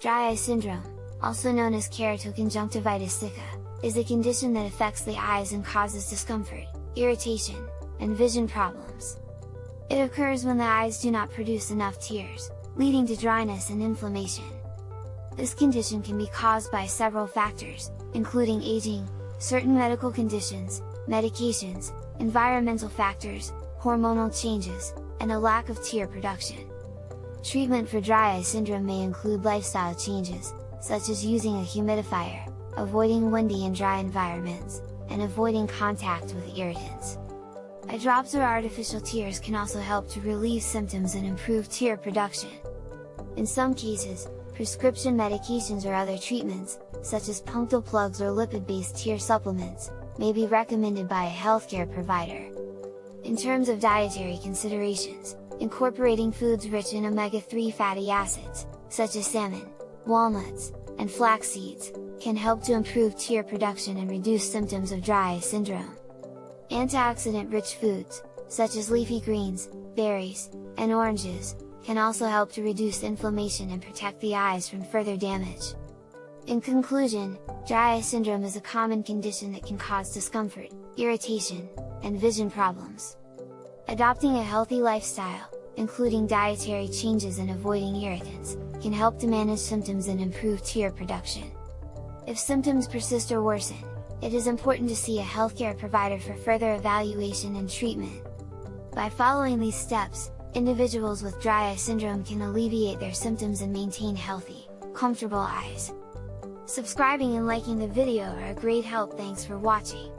Dry eye syndrome, also known as keratoconjunctivitis sicca, is a condition that affects the eyes and causes discomfort, irritation, and vision problems. It occurs when the eyes do not produce enough tears, leading to dryness and inflammation. This condition can be caused by several factors, including aging, certain medical conditions, medications, environmental factors, hormonal changes, and a lack of tear production. Treatment for dry eye syndrome may include lifestyle changes, such as using a humidifier, avoiding windy and dry environments, and avoiding contact with irritants. Eye drops or artificial tears can also help to relieve symptoms and improve tear production. In some cases, prescription medications or other treatments, such as punctal plugs or lipid-based tear supplements, may be recommended by a healthcare provider. In terms of dietary considerations, incorporating foods rich in omega-3 fatty acids, such as salmon, walnuts, and flax seeds, can help to improve tear production and reduce symptoms of dry eye syndrome. Antioxidant-rich foods, such as leafy greens, berries, and oranges, can also help to reduce inflammation and protect the eyes from further damage. In conclusion, dry eye syndrome is a common condition that can cause discomfort, irritation, and vision problems. Adopting a healthy lifestyle, including dietary changes and avoiding irritants, can help to manage symptoms and improve tear production. If symptoms persist or worsen, it is important to see a healthcare provider for further evaluation and treatment. By following these steps, individuals with dry eye syndrome can alleviate their symptoms and maintain healthy, comfortable eyes. Subscribing and liking the video are a great help. Thanks for watching.